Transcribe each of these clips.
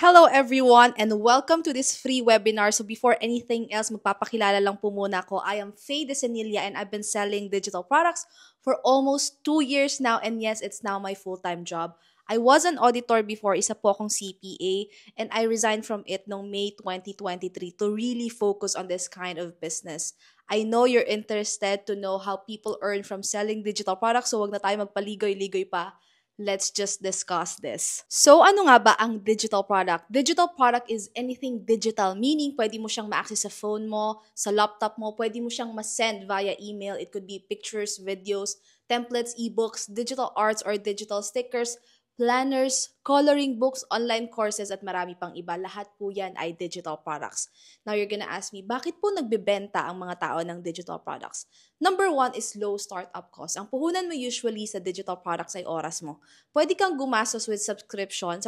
Hello everyone and welcome to this free webinar. So before anything else, magpapakilala lang po muna ako. I am Faye Desenilla and I've been selling digital products for almost 2 years now, and yes, it's now my full-time job. I was an auditor before, isa po akong CPA, and I resigned from it noong May 2023 to really focus on this kind of business. I know you're interested to know how people earn from selling digital products, so wag na tayo magpaligoy-ligoy pa. Let's just discuss this. So ano nga ba ang digital product? Digital product is anything digital, meaning pwede mo siyang ma-access sa phone mo, sa laptop mo, pwede mo siyang ma-send via email. It could be pictures, videos, templates, ebooks, digital arts or digital stickers, planners, coloring books, online courses, at marami pang iba. Lahat po yan ay digital products. Now, you're gonna ask me, bakit po nagbebenta ang mga tao ng digital products? Number one is low startup cost. Ang puhunan mo usually sa digital products ay oras mo. Pwede kang gumastos with subscription,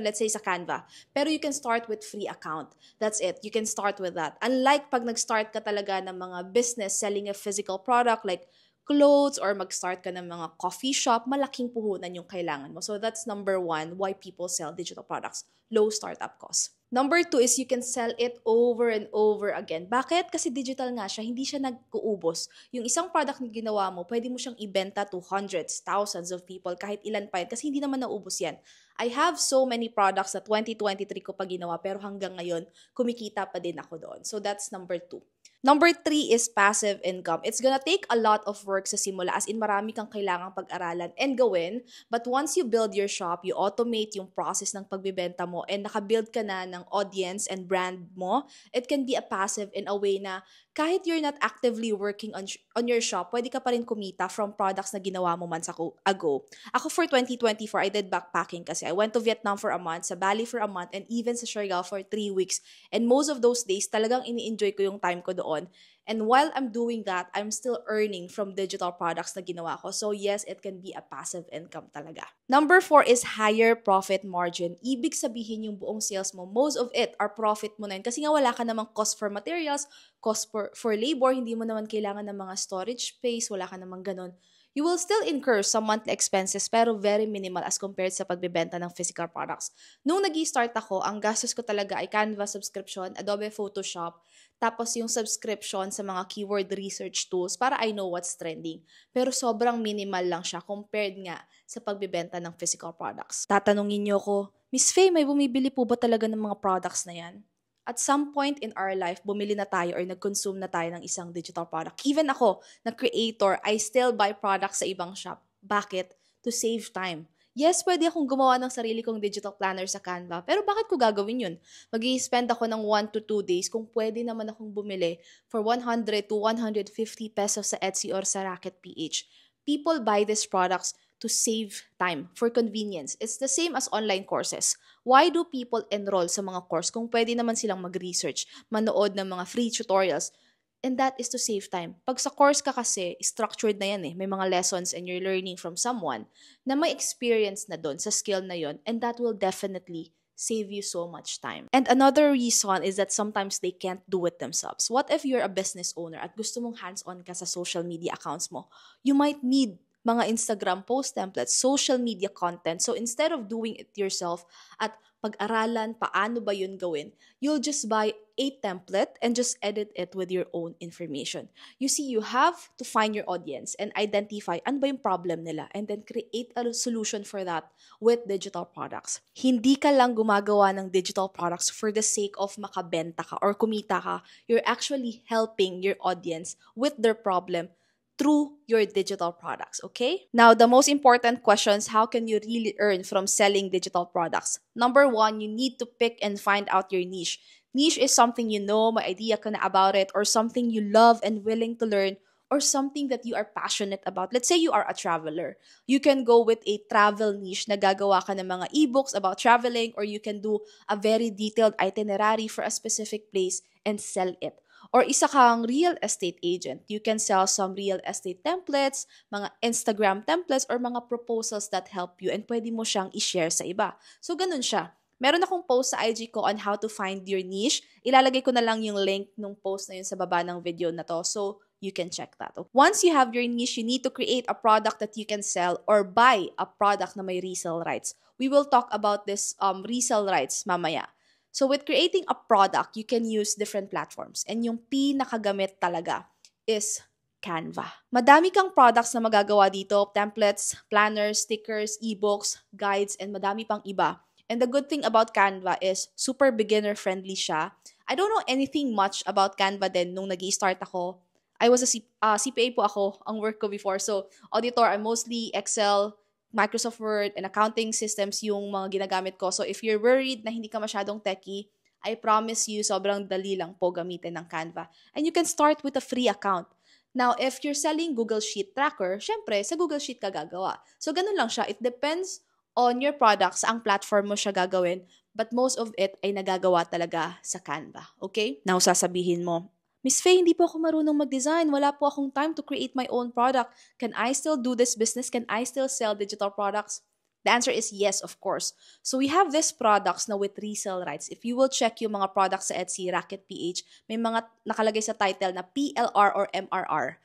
let's say sa Canva, pero you can start with free account. That's it. You can start with that. Unlike pag nag-start ka talaga ng mga business selling a physical product like clothes or mag-start ka ng mga coffee shop, malaking puhunan yung kailangan mo. So that's number one, why people sell digital products. Low startup cost. Number two is you can sell it over and over again. Bakit? Kasi digital nga siya, hindi siya nag-uubos. Yung isang product na ginawa mo, pwede mo siyang ibenta to hundreds, thousands of people, kahit ilan pa yan, kasi hindi naman naubos yan. I have so many products na 2023 ko pa ginawa, pero hanggang ngayon, kumikita pa din ako doon. So that's number two. Number three is passive income. It's gonna take a lot of work sa simula, as in marami kang kailangang pag-aralan and gawin. But once you build your shop, you automate yung process ng pagbibenta mo and nakabuild ka na ng audience and brand mo, it can be a passive in a way na kahit you're not actively working on your shop, pwede ka pa rin kumita from products na ginawa mo months ago. Ako for 2024, I did backpacking kasi I went to Vietnam for a month, sa Bali for a month, and even sa Siargao for 3 weeks. And most of those days, talagang ini-enjoy ko yung time ko doon. And while I'm doing that, I'm still earning from digital products na ginawa ko. So yes, it can be a passive income talaga. Number four is higher profit margin. Ibig sabihin yung buong sales mo, most of it are profit mo na yun. Kasi nga wala ka namang cost for materials, cost for labor, hindi mo naman kailangan ng mga storage space, wala ka namang ganun. You will still incur some monthly expenses pero very minimal as compared sa pagbebenta ng physical products. Nung nag-start ako, ang gastos ko talaga ay Canva subscription, Adobe Photoshop, tapos yung subscription sa mga keyword research tools para I know what's trending. Pero sobrang minimal lang siya compared nga sa pagbebenta ng physical products. Tatanungin niyo ko, Miss Faye, may bumibili po ba talaga ng mga products na yan? At some point in our life, bumili na tayo or nag-consume na tayo ng isang digital product. Even ako, na creator, I still buy products sa ibang shop. Bakit? To save time. Yes, pwede akong gumawa ng sarili kong digital planner sa Canva, pero bakit ko gagawin yun? Mag-i-spend ako ng 1 to 2 days kung pwede naman akong bumili for 100 to 150 pesos sa Etsy or sa Racket PH. People buy these products to save time, for convenience. It's the same as online courses. Why do people enroll sa mga course kung pwede naman silang mag-research, manood ng mga free tutorials? And that is to save time. Pag sa course ka kasi, structured na yan eh. May mga lessons and you're learning from someone na may experience na doon sa skill na yon, and that will definitely save you so much time. And another reason is that sometimes they can't do it themselves. What if you're a business owner at gusto mong hands-on ka sa social media accounts mo? You might need mga Instagram post templates, social media content. So instead of doing it yourself at pag-aralan paano ba yun gawin, you'll just buy a template and just edit it with your own information. You see, you have to find your audience and identify ano ba yung problem nila and then create a solution for that with digital products. Hindi ka lang gumagawa ng digital products for the sake of makabenta ka or kumita ka. You're actually helping your audience with their problem through your digital products, okay? Now, the most important questions, how can you really earn from selling digital products? Number one, you need to pick and find out your niche. Niche is something you know, may idea ka na about it, or something you love and willing to learn, or something that you are passionate about. Let's say you are a traveler. You can go with a travel niche na gagawa ka ng mga ebooks about traveling, or you can do a very detailed itinerary for a specific place and sell it. Or isa kang real estate agent. You can sell some real estate templates, mga Instagram templates, or mga proposals that help you and pwede mo siyang i-share sa iba. So, ganun siya. Meron akong post sa IG ko on how to find your niche. Ilalagay ko na lang yung link nung post na yun sa baba ng video na to. So, you can check that. Once you have your niche, you need to create a product that you can sell or buy a product na may resale rights. we will talk about this resale rights mamaya. So with creating a product, you can use different platforms. And yung pinakagamit talaga is Canva. Madami kang products na magagawa dito, templates, planners, stickers, ebooks, guides, and madami pang iba. And the good thing about Canva is super beginner-friendly siya. I don't know anything much about Canva din nung nag-i-start ako. I was a CPA po ako, ang work ko before. So, auditor, I'm mostly Excel, Microsoft Word, and accounting systems yung mga ginagamit ko. So, if you're worried na hindi ka masyadong techie, I promise you, sobrang dali lang po gamitin ng Canva. And you can start with a free account. Now, if you're selling Google Sheet Tracker, syempre, sa Google Sheet ka gagawa. So, ganun lang siya. It depends on your products, ang platform mo siya gagawin. But most of it ay nagagawa talaga sa Canva. Okay? Now, sasabihin mo, Miss Faye, hindi po ako marunong mag-design. Wala po akong time to create my own product. Can I still do this business? Can I still sell digital products? The answer is yes, of course. So we have these products now with resale rights. If you will check yung mga products sa Etsy, Racket PH, may mga nakalagay sa title na PLR or MRR.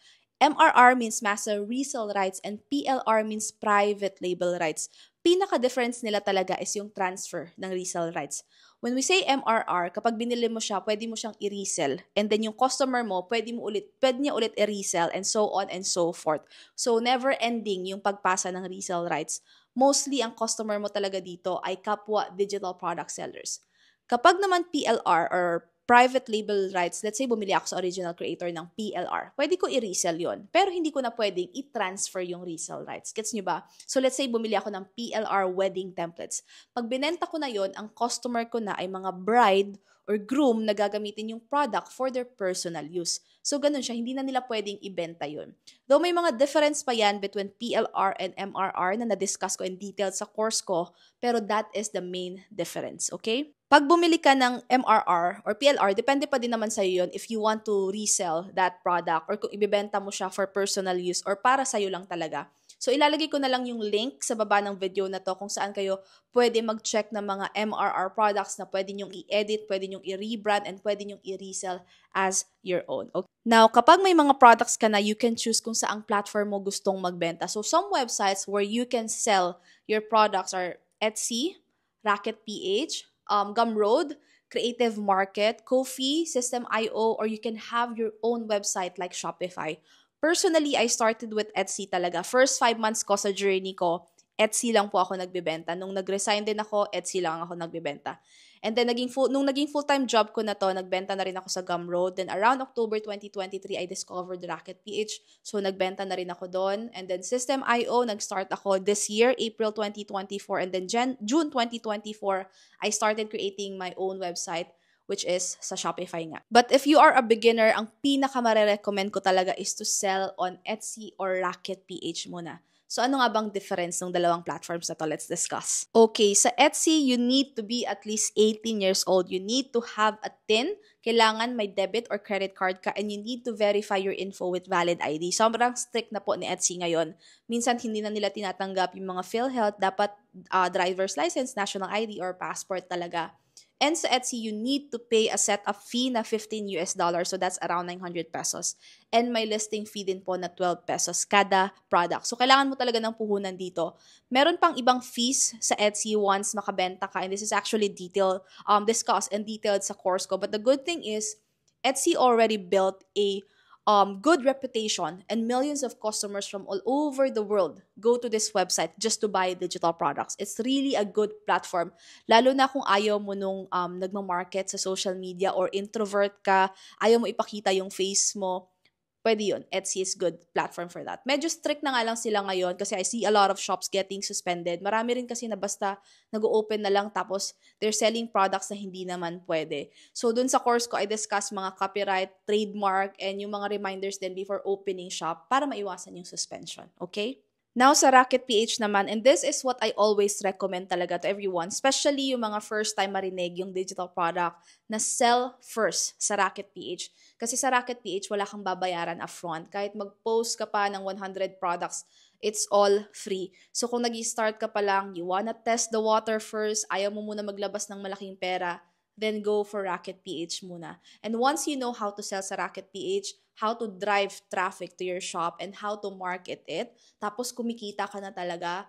MRR means Master Resale Rights and PLR means Private Label Rights. Pinaka-difference nila talaga is yung transfer ng resale rights. When we say MRR, kapag binili mo siya, pwede mo siyang i-resell. And then yung customer mo, pwede niya ulit i-resell and so on and so forth. So never ending yung pagpasa ng resale rights. Mostly ang customer mo talaga dito ay kapwa digital product sellers. Kapag naman PLR or private label rights, let's say bumili ako sa original creator ng PLR, pwede ko i-resell yon. Pero hindi ko na pwedeng i-transfer yung resale rights. Gets nyo ba? So let's say bumili ako ng PLR wedding templates. Pag binenta ko na yon, ang customer ko na ay mga bride or groom na gagamitin yung product for their personal use. So ganun siya, hindi na nila pwedeng ibenta yun. Though may mga difference pa yan between PLR and MRR na na-discuss ko in detail sa course ko, pero that is the main difference, okay? Pag bumili ka ng MRR or PLR, depende pa din naman sa'yo yun if you want to resell that product or kung ibibenta mo siya for personal use or para sa'yo lang talaga. So ilalagay ko na lang yung link sa baba ng video na to kung saan kayo pwede mag-check ng mga MRR products na pwede nyong i-edit, pwede nyong i-rebrand, and pwede nyong i-resell as your own. Okay? Now, kapag may mga products ka na, you can choose kung saang platform mo gustong magbenta. So some websites where you can sell your products are Etsy, Racket PH, Gumroad, Creative Market, Ko-fi, System.io, or you can have your own website like Shopify. Personally, I started with Etsy talaga. First 5 months ko sa journey ko, Etsy lang po ako nagbebenta. Nung nag-resign din ako, Etsy lang ako nagbebenta. And then, nung naging full-time job ko na to, nagbenta na rin ako sa Gumroad. Then, around October 2023, I discovered Racket PH. So, nagbenta na rin ako doon. And then, System.io, nag-start ako this year, April 2024. And then, June 2024, I started creating my own website, which is sa Shopify nga. But if you are a beginner, ang pinaka-recommend ko talaga is to sell on Etsy or Racket PH muna. So, ano nga bang difference ng dalawang platforms na to? Let's discuss. Okay, sa Etsy, you need to be at least 18 years old. You need to have a TIN. Kailangan may debit or credit card ka and you need to verify your info with valid ID. Sobrang strict na po ni Etsy ngayon. Minsan, hindi na nila tinatanggap yung mga PhilHealth. Dapat driver's license, national ID, or passport talaga. And sa Etsy, you need to pay a setup fee na $15 US. So that's around 900 pesos. And may listing fee din po na 12 pesos kada product. So kailangan mo talaga ng puhunan dito. Meron pang ibang fees sa Etsy once makabenta ka. And this is actually discussed and detailed sa course ko. But the good thing is, Etsy already built a good reputation and millions of customers from all over the world go to this website just to buy digital products. It's really a good platform. Lalo na kung ayaw mo nung nagmamarket sa social media or introvert ka, ayaw mo ipakita yung face mo, pwede yun. Etsy is good platform for that. Medyo strict na nga lang sila ngayon kasi I see a lot of shops getting suspended. Marami rin kasi na basta nag-open na lang tapos they're selling products na hindi naman pwede. So dun sa course ko, I discuss mga copyright, trademark, and yung mga reminders din before opening shop para maiwasan yung suspension. Okay? Now sa Racket PH naman, and this is what I always recommend talaga to everyone, especially yung mga first time marinig yung digital product, na sell first sa Racket PH. Kasi sa Racket PH, wala kang babayaran upfront. Kahit mag-post ka pa ng 100 products, it's all free. So kung nag-start ka pa lang, you wanna test the water first, ayaw mo muna maglabas ng malaking pera, then go for Racket PH muna. And once you know how to sell sa Racket PH, how to drive traffic to your shop, and how to market it, tapos kumikita ka na talaga,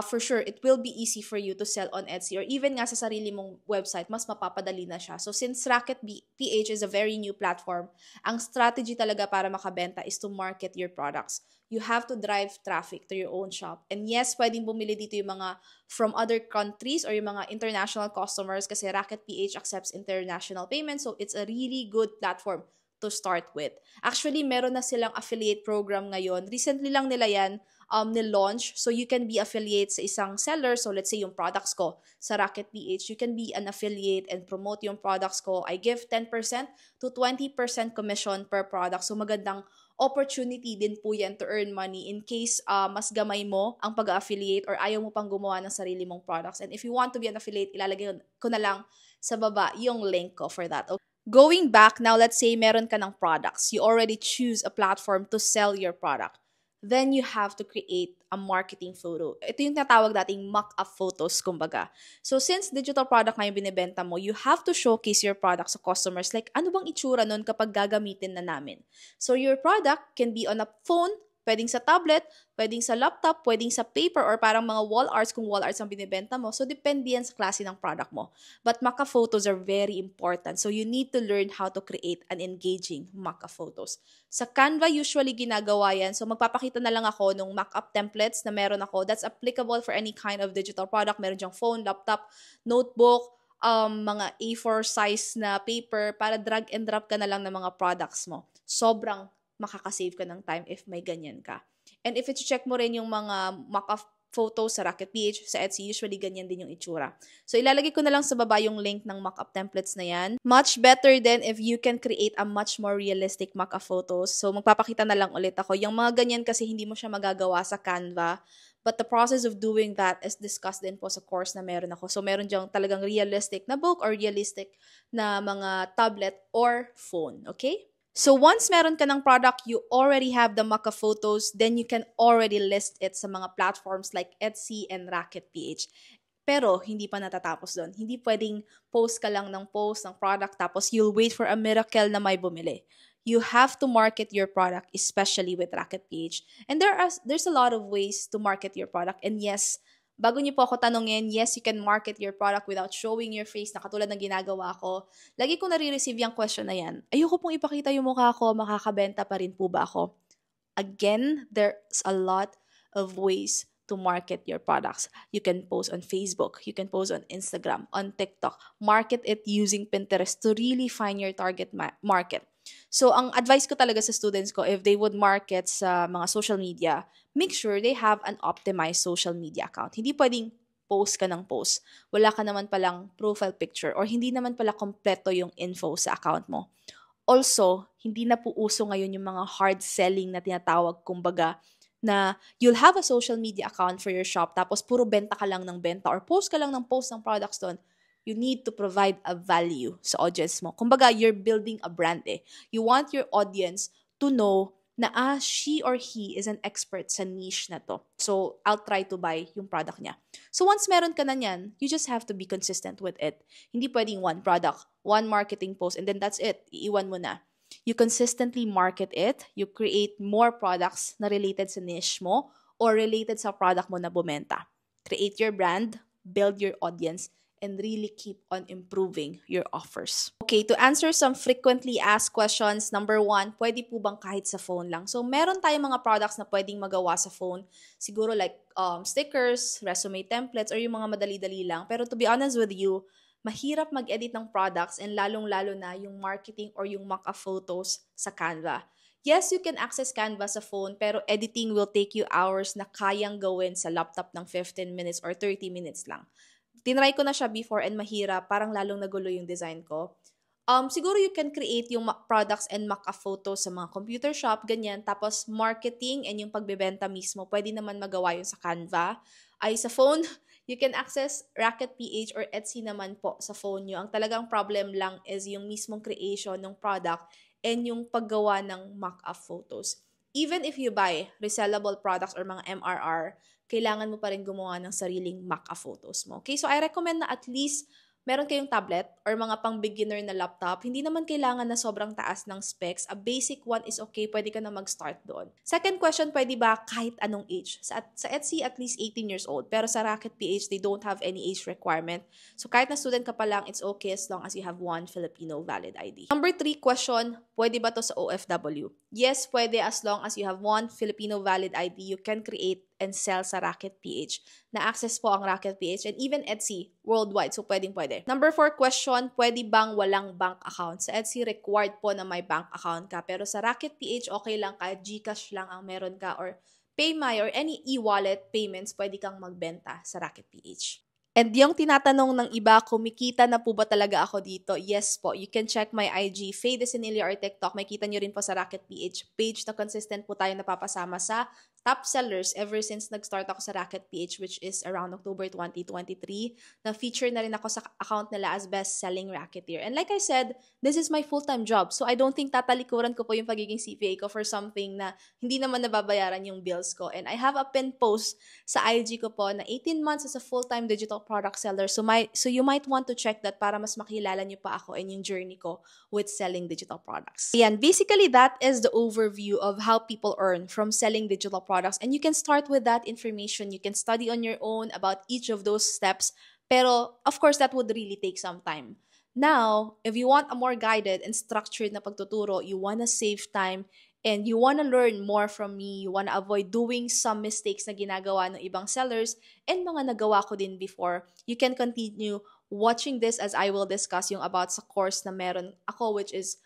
for sure, it will be easy for you to sell on Etsy or even nga sa sarili mong website, mas mapapadali na siya. So since PH is a very new platform, ang strategy talaga para makabenta is to market your products. You have to drive traffic to your own shop. And yes, pwedeng bumili dito yung mga from other countries or yung mga international customers kasi Racket PH accepts international payments. So it's a really good platform to start with. Actually, meron na silang affiliate program ngayon. Recently lang nila yan ni-launch. So, you can be affiliate sa isang seller. So, let's say yung products ko sa Racket PH, you can be an affiliate and promote yung products ko. I give 10% to 20% commission per product. So, magandang opportunity din po yan to earn money in case mas gamay mo ang pag-affiliate or ayaw mo pang gumawa ng sarili mong products. And if you want to be an affiliate, ilalagay ko na lang sa baba yung link ko for that. Okay. Going back, now let's say meron ka ng products. You already choose a platform to sell your product. Then you have to create a marketing photo. Ito yung tinatawag dating mock-up photos, kumbaga. So since digital product nga yung binibenta mo, you have to showcase your product sa customers. Like, ano bang itsura nun kapag gagamitin na namin? So your product can be on a phone, pwedeng sa tablet, pwedeng sa laptop, pwedeng sa paper, or parang mga wall arts kung wall arts ang binibenta mo. So, depende yan sa klase ng product mo. But mock-up photos are very important. So, you need to learn how to create an engaging mock-up photos. Sa Canva, usually ginagawa yan. So, magpapakita na lang ako ng mock-up templates na meron ako. That's applicable for any kind of digital product. Meron dyang phone, laptop, notebook, mga A4 size na paper para drag and drop ka na lang ng mga products mo. Sobrang makakasave ka ng time if may ganyan ka. And if i-check mo rin yung mga mock-up photos sa Racket PH, sa Etsy, usually ganyan din yung itsura. So, ilalagay ko na lang sa baba yung link ng mock-up templates na yan. Much better then if you can create a much more realistic mock-up photos. So, magpapakita na lang ulit ako. Yung mga ganyan kasi hindi mo siya magagawa sa Canva. But the process of doing that is discussed din po sa course na meron ako. So, meron diyang talagang realistic na book or realistic na mga tablet or phone. Okay? So once meron ka ng product, you already have the mock-up photos, then you can already list it sa mga platforms like Etsy and Racket PH. Pero hindi pa natatapos doon. Hindi pwedeng post ka lang ng post ng product tapos you'll wait for a miracle na may bumili. You have to market your product, especially with Racket PH. And there's a lot of ways to market your product. And yes, bago niyo po ako tanungin, yes, you can market your product without showing your face na katulad ng ginagawa ko. Lagi ko nare-receive yung question na yan. Ayoko pong ipakita yung mukha ko, makakabenta pa rin po ba ako? Again, there's a lot of ways to market your products. You can post on Facebook, you can post on Instagram, on TikTok. Market it using Pinterest to really find your target market. So, ang advice ko talaga sa students ko, if they would market sa mga social media, make sure they have an optimized social media account. Hindi pwedeng post ka ng post. Wala ka naman palang profile picture or hindi naman pala kompleto yung info sa account mo. Also, hindi na po uso ngayon yung mga hard selling na tinatawag, kumbaga, na you'll have a social media account for your shop tapos puro benta ka lang ng benta or post ka lang ng post ng products doon. You need to provide a value sa audience mo. Kumbaga, you're building a brand eh. You want your audience to know na she or he is an expert sa niche na to. So, I'll try to buy yung product niya. So, once meron ka na yan, you just have to be consistent with it. Hindi pwedeng one product, one marketing post, and then that's it. Iiwan mo na. You consistently market it. You create more products na related sa niche mo or related sa product mo na bumenta. Create your brand, build your audience, and really keep on improving your offers. Okay, to answer some frequently asked questions, number 1, pwede po bang kahit sa phone lang? So, meron tayong mga products na pwedeng magawa sa phone. Siguro like stickers, resume templates, or yung mga madali-dali lang. Pero to be honest with you, mahirap mag-edit ng products and lalong-lalo na yung marketing or yung mock-up photos sa Canva. Yes, you can access Canva sa phone, pero editing will take you hours na kayang gawin sa laptop ng 15 minutes or 30 minutes lang. Tinry ko na siya before and mahirap, parang lalong nagulo yung design ko. Siguro you can create yung products and mock-up photos sa mga computer shop, ganyan. Tapos marketing and yung pagbebenta mismo, pwede naman magawa yun sa Canva. Ay sa phone, you can access Racket PH or Etsy naman po sa phone nyo. Ang talagang problem lang is yung mismong creation ng product and yung paggawa ng mock-up photos. Even if you buy resellable products or mga MRR, kailangan mo pa rin gumawa ng sariling mock-up photos mo. Okay, so I recommend na at least meron kayong tablet or mga pang-beginner na laptop, hindi naman kailangan na sobrang taas ng specs. A basic one is okay, pwede ka na mag-start doon. Second question, pwede ba kahit anong age? Sa Etsy, at least 18 years old. Pero sa Rocket PH, they don't have any age requirement. So kahit na student ka pa lang, it's okay as long as you have one Filipino valid ID. Number 3 question, pwede ba to sa OFW? Yes, pwede as long as you have one Filipino valid ID. You can create and sell sa Rocket PH. Na-access po ang Rocket PH and even Etsy worldwide. So, pwede. Number 4 question, pwede bang walang bank account? Sa Etsy, required po na may bank account ka. Pero sa Rocket PH, okay lang kahit GCash lang ang meron ka or PayMy or any e-wallet payments, pwede kang magbenta sa Rocket PH. And yung tinatanong ng iba, kumikita na po ba talaga ako dito? Yes po. You can check my IG, Faye Desenilia or TikTok. Makita nyo rin po sa Rocket PH page na consistent po tayo napapasama sa top sellers ever since nag-start ako sa Rocket PH, which is around October 2023. Na-feature na rin ako sa account nila as best-selling racketeer. And like I said, this is my full-time job. So I don't think tatalikuran ko po yung pagiging CPA ko for something na hindi naman nababayaran yung bills ko. And I have a pin post sa IG ko po na 18 months as a full-time digital product seller. So you might want to check that para mas makilala nyo pa ako and yung journey ko with selling digital products. Ayan, basically that is the overview of how people earn from selling digital products. And you can start with that information. You can study on your own about each of those steps. Pero, of course, that would really take some time. Now, if you want a more guided and structured na pagtuturo, you wanna save time, and you wanna learn more from me, you wanna avoid doing some mistakes na ginagawa ng ibang sellers, and mga nagawa ko din before, you can continue watching this as I will discuss yung about sa course na meron ako, which is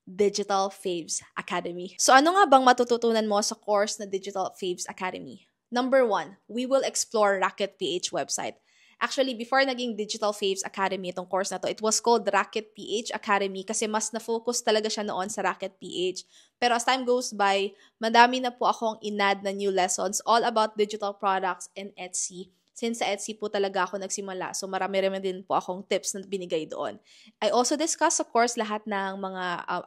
Digital Faves Academy. So ano nga bang matututunan mo sa course na Digital Faves Academy? Number 1, we will explore Rocket PH website. Actually, before naging Digital Faves Academy itong course na to, it was called Rocket PH Academy kasi mas na-focus talaga siya noon sa Rocket PH. Pero as time goes by, madami na po akong inad na new lessons all about digital products and Etsy. Since sa Etsy po talaga ako nagsimula, so marami-rami din po akong tips na binigay doon. I also discuss, of course, lahat ng mga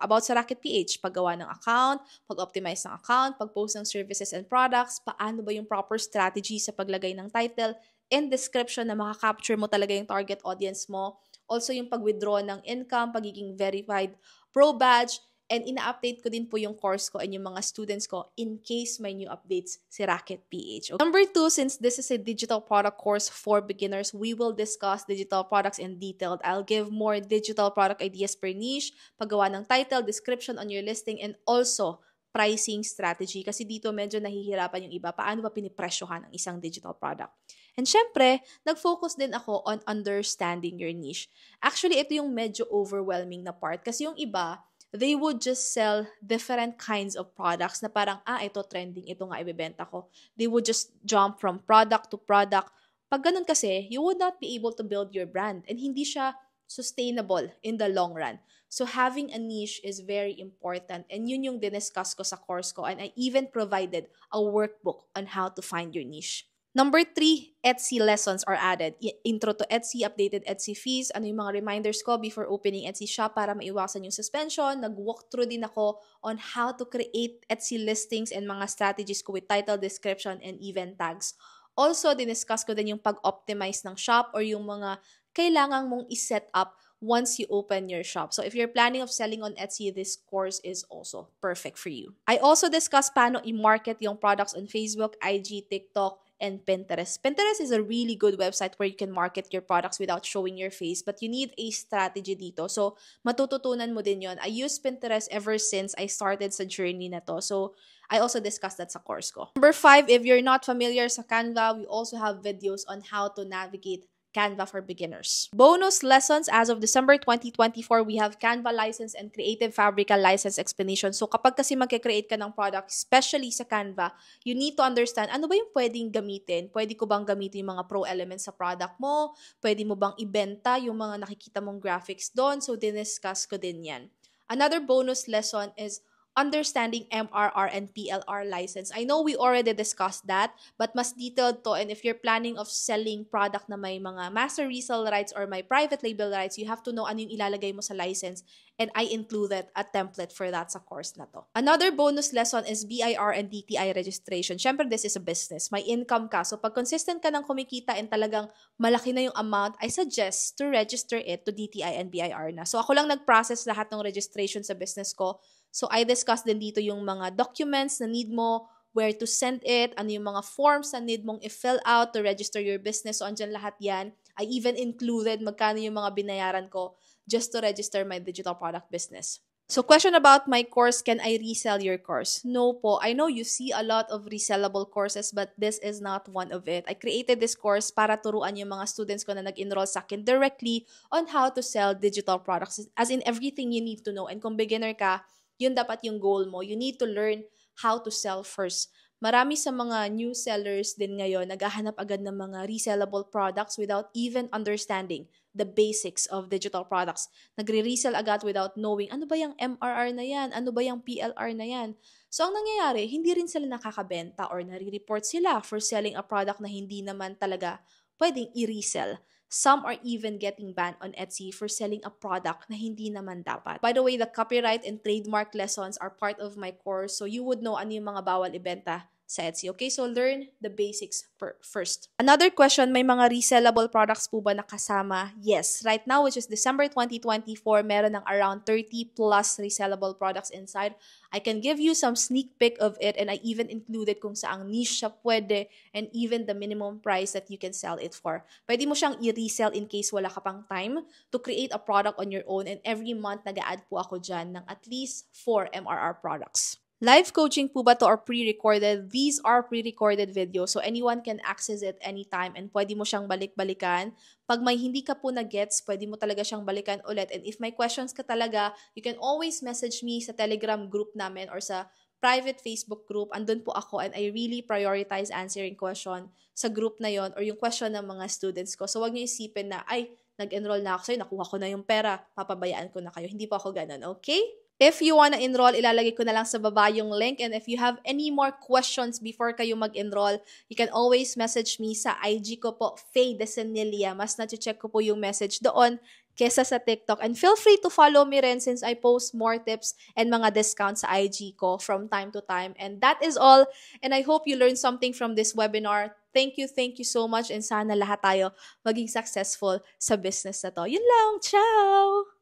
about sa Rocket PH, paggawa ng account, pag-optimize ng account, pag-post ng services and products, paano ba yung proper strategy sa paglagay ng title and description na makaka-capture mo talaga yung target audience mo. Also, yung pag-withdraw ng income, pagiging verified pro badge, and ina-update ko din po yung course ko and yung mga students ko in case may new updates si Rocket PH. Number 2, since this is a digital product course for beginners, we will discuss digital products in detail. I'll give more digital product ideas per niche, paggawa ng title, description on your listing, and also pricing strategy. Kasi dito medyo nahihirapan yung iba. Paano ba pinipresyohan ang isang digital product? And syempre, nag-focus din ako on understanding your niche. Actually, ito yung medyo overwhelming na part. Kasi yung iba, they would just sell different kinds of products na parang, ito trending, ito nga ibebenta ko. They would just jump from product to product. Pag ganun kasi, you would not be able to build your brand and hindi siya sustainable in the long run. So having a niche is very important and yun yung diniscuss ko sa course ko and I even provided a workbook on how to find your niche. Number 3, Etsy lessons are added. Intro to Etsy, updated Etsy fees, ano yung mga reminders ko before opening Etsy shop para maiwasan yung suspension. Nag-walkthrough din ako on how to create Etsy listings and mga strategies ko with title, description, and event tags. Also, diniscuss ko din yung pag-optimize ng shop or yung mga kailangan mong iset up once you open your shop. So if you're planning of selling on Etsy, this course is also perfect for you. I also discussed paano i-market yung products on Facebook, IG, TikTok, and Pinterest. Pinterest is a really good website where you can market your products without showing your face, but you need a strategy dito. So, matututunan mo din yon. I use Pinterest ever since I started sa journey na to. So, I also discussed that sa course ko. Number 5, if you're not familiar sa Canva, we also have videos on how to navigate Canva for beginners. Bonus lessons as of December 2024, we have Canva license and Creative Fabrica license explanation. So kapag kasi magke-create ka ng product, especially sa Canva, you need to understand ano ba yung pwedeng gamitin. Pwede ko bang gamitin yung mga pro elements sa product mo? Pwede mo bang ibenta yung mga nakikita mong graphics doon? So diniscuss ko din yan. Another bonus lesson is understanding MRR and PLR license. I know we already discussed that, but mas detailed to. And if you're planning of selling product na may mga master resale rights or may private label rights, you have to know ano yung ilalagay mo sa license. And I included a template for that sa course na to. Another bonus lesson is BIR and DTI registration. Syempre, this is a business. May income ka. So, pag consistent ka ng kumikita and talagang malaki na yung amount, I suggest to register it to DTI and BIR na. So, ako lang nag-process lahat ng registration sa business ko. So, I discussed din dito yung mga documents na need mo, where to send it, ano yung mga forms na need mong i-fill out to register your business. So, andyan lahat yan. I even included magkano yung mga binayaran ko just to register my digital product business. So, question about my course, can I resell your course? No po. I know you see a lot of resellable courses, but this is not one of it. I created this course para turuan yung mga students ko na nag-enroll sa akin directly on how to sell digital products, as in everything you need to know. And kung beginner ka, yun dapat yung goal mo. You need to learn how to sell first. Marami sa mga new sellers din ngayon naghahanap agad ng mga resellable products without even understanding the basics of digital products. Nagre-resell agad without knowing ano ba yung MRR na yan, ano ba yung PLR na yan. So ang nangyayari, hindi rin sila nakakabenta or nare-report sila for selling a product na hindi naman talaga pwedeng i-resell. Some are even getting banned on Etsy for selling a product na hindi naman dapat. By the way, the copyright and trademark lessons are part of my course, so you would know ano yung mga bawal ibenta sa Etsy. Okay, so learn the basics first. Another question, may mga resellable products po ba nakasama? Yes. Right now, which is December 2024, meron ng around 30 plus resellable products inside. I can give you some sneak peek of it, and I even included kung saang niche siya pwede and even the minimum price that you can sell it for. Pwede mo siyang i-resell in case wala ka pang time to create a product on your own, and every month nag-a-add po ako dyan ng at least 4 MRR products. Live coaching po ba to or pre-recorded? These are pre-recorded videos, so anyone can access it anytime and pwede mo siyang balik-balikan. Pag may hindi ka po na-gets, pwede mo talaga siyang balikan ulit. And if may questions ka talaga, you can always message me sa Telegram group namin or sa private Facebook group. Andun po ako and I really prioritize answering question sa group na yon or yung question ng mga students ko. So wag niyo isipin na, ay, nag-enroll na ako sa'yo, nakuha ko na yung pera, papabayaan ko na kayo. Hindi po ako ganun, okay? If you wanna enroll, ilalagay ko na lang sa baba yung link. And if you have any more questions before kayo mag-enroll, you can always message me sa IG ko po, Faye Desenilia. Mas na-check ko po yung message doon kesa sa TikTok. And feel free to follow me rin since I post more tips and mga discounts sa IG ko from time to time. And that is all. And I hope you learned something from this webinar. Thank you so much. And sana lahat tayo maging successful sa business na to. Yun lang. Ciao!